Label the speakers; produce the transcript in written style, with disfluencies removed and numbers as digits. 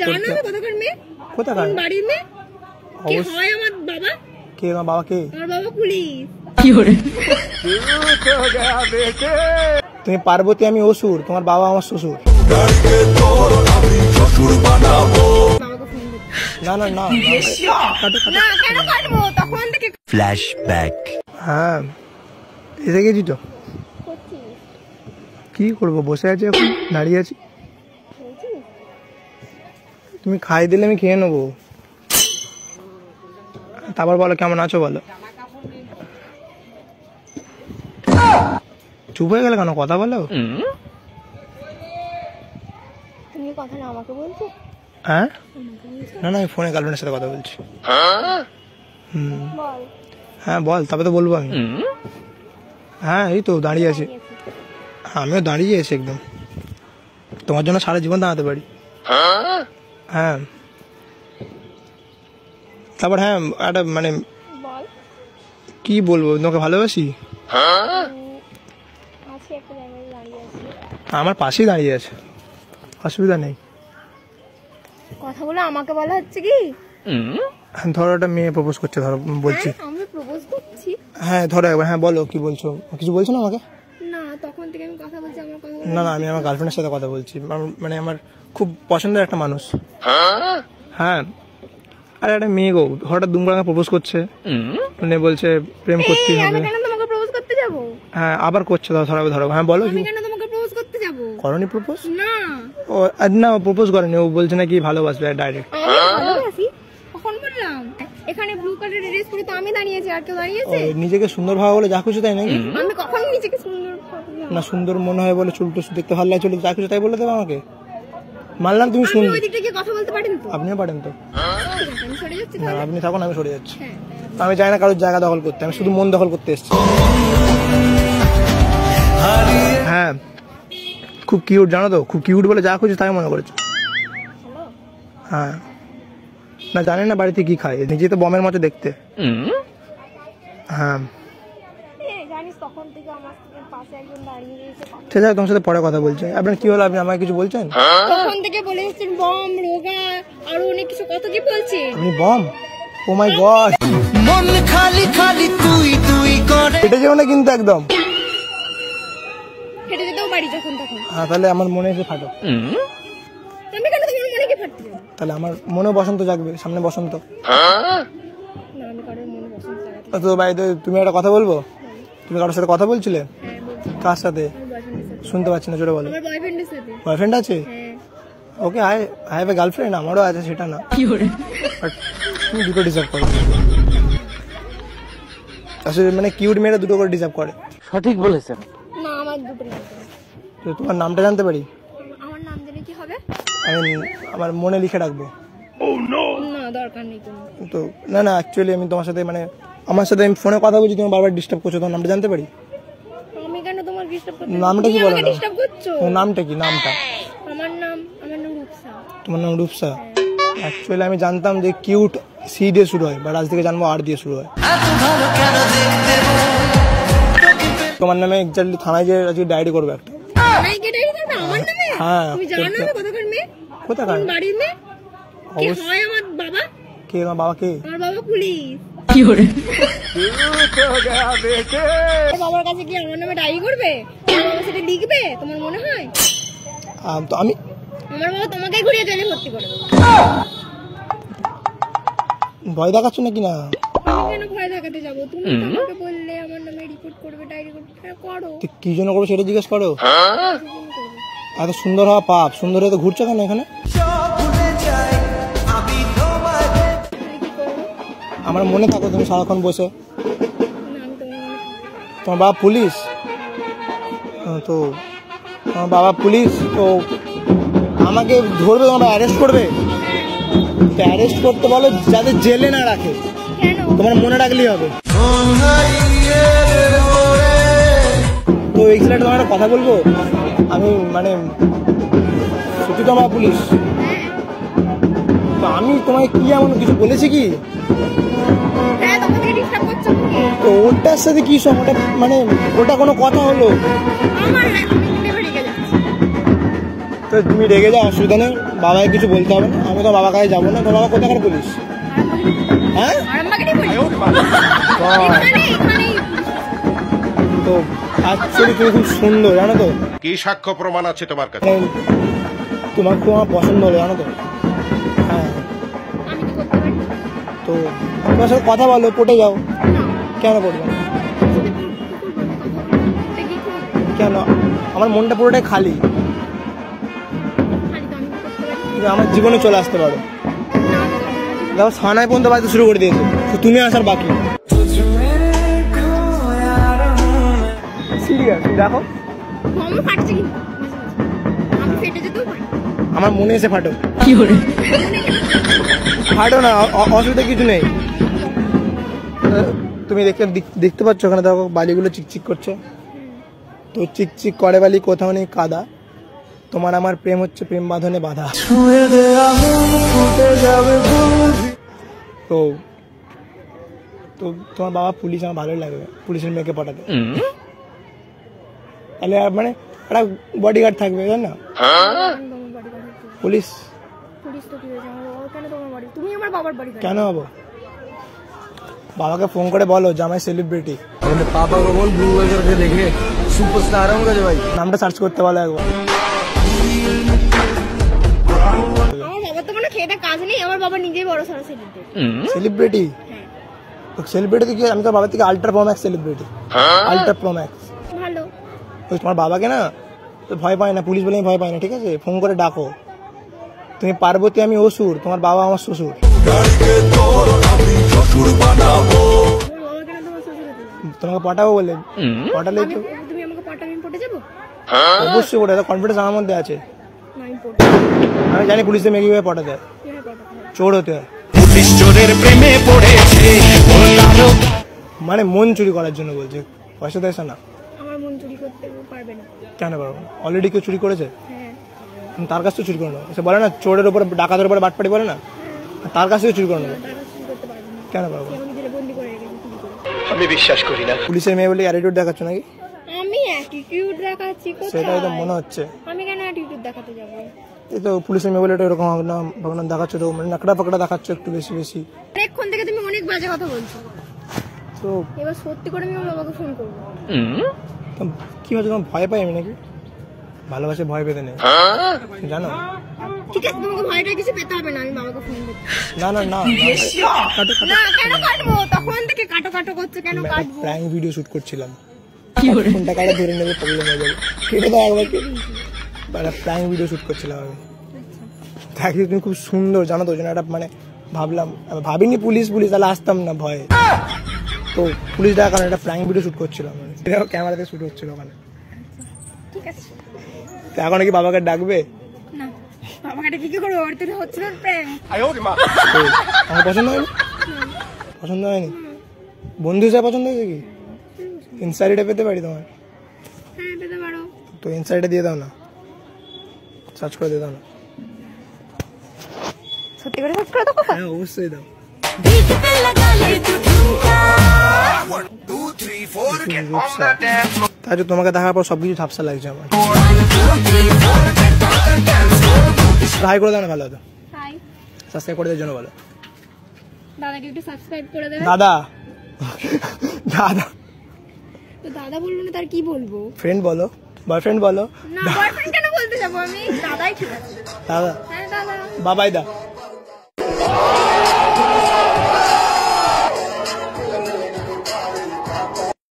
Speaker 1: জানো না কোথাকার মেয়ে? কোথাকার বাড়ির মেয়ে? কে হয় আমার বাবা? কে আমার বাবা? কে আমার বাবা? পুলিশ। কি করে তুমি পার্বতী, আমি অসুর, তোমার বাবা আমার শ্বশুর। না না না কেন কাটবো তখন থেকে ফ্ল্যাশব্যাক। হ্যাঁ এসে গেছি তো, কি করবো, বসে আছি, এখন দাঁড়িয়ে আছি। তুমি খাই দিলে আমি খেয়ে নেবো। তারপর বলো কেমন আছো বলো। চুপ হয়ে গেলে কেন, কথা বলো। তুমি কথা না আমাকে বলছো? হ্যাঁ না না, আমি ফোনে গার্লফ্রেন্ডের সাথে কথা বলছি। হ্যাঁ বল, তবে তো বলবো আমি। হ্যাঁ এই তো দাঁড়িয়ে আছি, আমিও দাঁড়িয়ে আছি একদম, তোমার জন্য সারা জীবন দাঁড়াতে পারি। হ্যাঁ তারপর হ্যাঁ একটা মানে কি বলবো, তোমাকে ভালোবাসি। আমার পাশেই দাঁড়িয়ে আছে, অসুবিধা নেই। কথা বলে আমাকে বলা হচ্ছে কি? ধরো একটা মেয়ে প্রপোজ করছে, ধরো বলছি আমি প্রপোজ করছি। হ্যাঁ ধরো একবার, হ্যাঁ বলো কি বলছো, কিছু বলছো না আমাকে? না তখন থেকে আমি কথা বলছি, আমার কথা না না, আমি আমার গার্লফ্রেন্ডের সাথে কথা বলছি, মানে আমার খুব পছন্দের একটা মানুষ। হ্যাঁ আরে একটা মেয়ে গো, হঠাৎ দুম করে প্রপোজ করছে, মানে বলছে প্রেম করতে হবে। আমি কেন তোমাকে প্রপোজ করতে যাব? হ্যাঁ আবার করছে, ধরো ধরো, হ্যাঁ বলো। আমি কেন তোমাকে প্রপোজ করতে যাব? করনি প্রপোজ? না ও না, প্রপোজ করেনি, ও বলছে নাকি ভালোবাসবে ডাইরেক্ট। ভালোবাসি কখন বললাম? এখানে ব্লু কালারের ড্রেস পরে তো আমি দাঁড়িয়ে আছি, আর কেউ দাঁড়িয়ে আছে? নিজেকে সুন্দর ভাবে বলে যা খুশি তাই নাকি? আমি কখন নিজেকে সুন্দর না, সুন্দর মনে হয় বলে, চুল টুল দেখতে ভালো লাগে, চুল যা খুশি তাই বলে দেবে আমাকে। মানলাম তুমি সুন্দর, ওই দিকটা কি কথা বলতে পারেন তো? আপনিও পারেন তো, আমি সরে যাচ্ছি। না আপনি থাকুন, আমি সরে যাচ্ছি। আমি যাই না কারোর জায়গা দখল করতে, আমি শুধু মন দখল করতে এসেছি। হ্যাঁ খুব কিউট জানো তো, খুব কিউট বলে যা খুশি তাই মনে করেছে। হ্যাঁ না জানেন না বাড়িতে কি খায়, নিজে তো বমের মতো দেখতে। হ্যাঁ ঠিক আছে, তোমার সাথে পরে কথা বলছি। আপনার কি হলো, আপনি আমাকে কিছু বলছেন? তখন থেকে বলে এসেছেন বম, রোগা, আর অনেক কিছু, কত কি বলছেন আপনি। বম, ও মাই গড, মন খালি খালি তুই তুই করে এটা যেও না কিন্তু, একদম ফেটে যেতেও পারি যখন তখন। হ্যাঁ তাহলে আমার মনে এসে ফাটো। আমি কেন তোমার মনে কি ফাটতে যাব? তাহলে আমার মনে বসন্ত জাগবে, সামনে বসন্ত। না আমি কারোর মনে বসন্ত জাগাতে। তো ভাই তুমি একটা কথা বলবো, তুমি কারোর সাথে কথা বলছিলে? কার সাথে? শুনতে পাচ্ছি না, জোরে বলো। আমার বয়ফ্রেন্ডের সাথে। বয়ফ্রেন্ড আছে? ওকে, আই হ্যাভ এ গার্লফ্রেন্ড, আমারও আছে, সেটা না। কি করে তুমি দুটো ডিজার্ভ করো আসলে, মানে কিউট মেয়েরা দুটো করে ডিজার্ভ করে। সঠিক বলেছেন। না আমার দুটো ডিজার্ভ করে। তো তোমার নামটা জানতে পারি? আমার নাম জেনে কি হবে? আমি আমার মনে লিখে রাখবো। ও নো না দরকার নেই তো। না না অ্যাকচুয়ালি আমি তোমার সাথে, মানে আমার সাথে আমি ফোনে কথা বলছি, তুমি বারবার ডিস্টার্ব করছো, তোমার নামটা জানতে পারি? আমি কেন তোমার ডিস্টার্ব করতে? নামটা কি বলো না? ডিস্টার্ব করছো? তোমার নামটা কি? নামটা আমার নাম রূপসা। তোমার নাম রূপসা? অ্যাকচুয়ালি আমি জানতাম যে কিউট সি দিয়ে শুরু হয়, বাট আজ থেকে জানবো আর দিয়ে শুরু হয়। তোমার নামে এক্স্যাক্টলি থানায় যে আজকে ডায়েরি করবে একটা। থানায় গিয়ে ডায়েরি করবে আমার নামে? হ্যাঁ তুমি জানো না কোথাকার মেয়ে? কোথাকার বাড়ির মেয়ে? কে হয় আমার বাবা? কে আমার বাবা? কে আমার বাবা? পুলিশ। কি করে বাবার কাছে কি আমার নামে ডায়েরি করবে? আমার সাথে লিখবে তোমার মনে হয়? তো আমি আমার বাবা তোমাকে ঘুরিয়ে জেলে ভর্তি করে দেবে। ভয় দেখাচ্ছ নাকি? না কেন ভয় দেখাতে যাবো? তুমি আমাকে বললে আমার নামে রিপোর্ট করবে, ডায়েরি করবে, করো। কি জন্য করবে সেটা জিজ্ঞেস করো। এত সুন্দর হওয়া পাপ, সুন্দর হয়ে তো ঘুরছো কেন এখানে? আমার মনে থাকো তুমি সারাক্ষণ বসে। তোমার বাবা পুলিশ? তো তোমার বাবা পুলিশ তো আমাকে ধরবে, তোমার অ্যারেস্ট করবে। তো অ্যারেস্ট করতে বলো যাতে জেলে না রাখে, তোমার মনে রাখলেই হবে। তো এই ছেলেটা তোমার একটা কথা বলবো আমি, মানে সত্যি তো আমার পুলিশ, তো আমি তোমায় কি এমন কিছু বলেছি কি? তো ওটার সাথে কি সব, ওটা মানে ওটা কোনো কথা হলো? তো তুমি রেগে যাও, অসুবিধা নেই। বাবাকে কিছু বলতে হবে না, আমি তো বাবার কাছে যাবো না। তো বাবা কোথাকার পুলিশ? হ্যাঁ তো অ্যাকচুয়ালি তুমি খুব সুন্দর জানো তো।
Speaker 2: কি সাক্ষ্য প্রমাণ আছে তোমার কাছে?
Speaker 1: তোমার খুব আমার পছন্দ হলো জানো তো। হ্যাঁ তো তোমার সাথে কথা বলো, পটে যাও। কেন পড়বে না? কেন? আমার মনটা পুরোটাই খালি, আমার জীবনে চলে আসতে পারো। দেখো সানায় পর্যন্ত বাড়িতে শুরু করে দিয়েছে, তুমি আসার বাকি। সিরিয়াস দেখো আমার মনে এসে ফাটো। ফাটো না, অসুবিধা কিছু নেই। তুমি দেখতে পাচ্ছ ওখানে দেখো বালিগুলো চিকচিক করছে, তো চিকচিক করে বালি, কোথাও নেই কাদা। তোমার আমার প্রেম হচ্ছে প্রেম বাঁধনে বাঁধা। তো তো তোমার বাবা পুলিশ, আমার ভালোই লাগবে পুলিশের মেয়েকে পটাতে। তাহলে মানে একটা বডিগার্ড থাকবে তাই না? পুলিশ কেন হবো? বাবাকে ফোন করে বলো জামাই সেলিব্রিটি। পাপা को बोल गूगल करके देखे सुपरस्टार हूँ भाई, नामটা সার্চ করতে বলো একবার। সেলিব্রিটি সেলিব্রিটি কি? আমি তো বাবার থেকে ultra pro max celebrity, ultra pro max. ভালো তোমার বাবাকে না ভয় পায় না, পুলিশ বলে ভয় পায় না, ঠিক আছে? ফোন করে ডাকো, তুমি পার্বতী আমি অসুর, তোমার বাবা আমার শ্বশুর। তোমাকে পটাবো বলে, পটালে অবশ্যই পটে, কনফিডেন্স আমার মধ্যে আছে। আমি জানি পুলিশের মেয়ে কিভাবে পটাতে হয়, চোর হতে হয়। মানে মন চুরি করার জন্য বলছে, পয়সা দেয় না। কেন পারবো না? অলরেডি কেউ চুরি করেছে, তার কাছ থেকে চুরি করে নেবো। সে বলে না চোরের উপর ডাকাতের উপরে বাটপাড়ি বলে না, তার কাছ থেকে চুরি করে নেবো। কেন পারবো? আমি বিশ্বাস করি না। পুলিশের মেয়ে বলে অ্যাটিটিউড দেখাচ্ছ নাকি?
Speaker 3: আমি অ্যাটিটিউড দেখাচ্ছি কোথায়?
Speaker 1: সেটাই তো মনে হচ্ছে।
Speaker 3: আমি কেন অ্যাটিটিউড দেখাতে যাব?
Speaker 1: এই তো পুলিশের মেয়ে বলে এটা এরকম না ভাবনা দেখাচ্ছ, তো মানে নাকড়া পাকড়া দেখাচ্ছ একটু বেশি বেশি।
Speaker 3: অনেকক্ষণ থেকে তুমি অনেক বাজে কথা বলছো,
Speaker 1: তো
Speaker 3: এবার সত্যি করে আমি আমার বাবাকে ফোন করব।
Speaker 1: কি হচ্ছে, তোমার ভয় পাই আমি নাকি? ভালোবাসে ভয় পেতে নেই জানো।
Speaker 3: ঠিক আছে তোমাকে ভয়টা কিছু পেতে হবে না, আমি বাবাকে ফোন করব।
Speaker 1: না না না
Speaker 3: না কেন কাটবো? তখন থেকে কাটো কাটো করছে, কেন কাটবো?
Speaker 1: প্র্যাঙ্ক ভিডিও শুট করছিলাম, ফোনটা কাটা ধরে নেবে, প্রবলেম হয়ে যাবে। কেটে দাও একবার, প্র্যাঙ্ক ভিডিও শুট করছিলাম আমি। দেখি তুমি খুব সুন্দর জানো তো, ওই জন্য একটা মানে ভাবলাম, ভাবিনি পুলিশ পুলিশ তাহলে আসতাম না ভয়ে। তো পুলিশ ডাকার কারণে একটা প্র্যাঙ্ক ভিডিও শুট করছিলাম, ক্যামেরাতে শুট হচ্ছিল ওখানে।
Speaker 3: ঠিক আছে
Speaker 1: তো এখন কি বাবাকে ডাকবে?
Speaker 3: না বাবাকে ডেকে কি করব? ওর তো হচ্ছিল প্র্যাঙ্ক।
Speaker 1: আমার পছন্দ হয়নি, পছন্দ হয়নি। বন্ধু হিসেবে পছন্দ হয়েছে কি? ইনসাইডে পেতে পারি তোমার?
Speaker 3: হ্যাঁ পেতে পারো।
Speaker 1: তো ইনসাইডে দিয়ে দাও না, সার্চ করে দিয়ে দাও না।
Speaker 3: সত্যি করে সার্চ করে দাও?
Speaker 1: হ্যাঁ অবশ্যই দাও। তাই তো তোমাকে দেখার পর সবকিছু ঝাপসা লাগছে আমার। হাই করে দাও না, ভালো হতো।
Speaker 3: হাই
Speaker 1: সাবস্ক্রাইব করে দেওয়ার জন্য বলো।
Speaker 3: দাদাকে একটু সাবস্ক্রাইব করে দেবে।
Speaker 1: দাদা দাদা
Speaker 3: তো দাদা বলবো না তার কি বলবো?
Speaker 1: ফ্রেন্ড বলো, বয়ফ্রেন্ড বলো।
Speaker 3: না বয়ফ্রেন্ড কেন বলতে যাবো আমি? দাদাই ঠিক আছে।
Speaker 1: দাদা
Speaker 3: হ্যাঁ দাদা,
Speaker 1: বাবাই দা।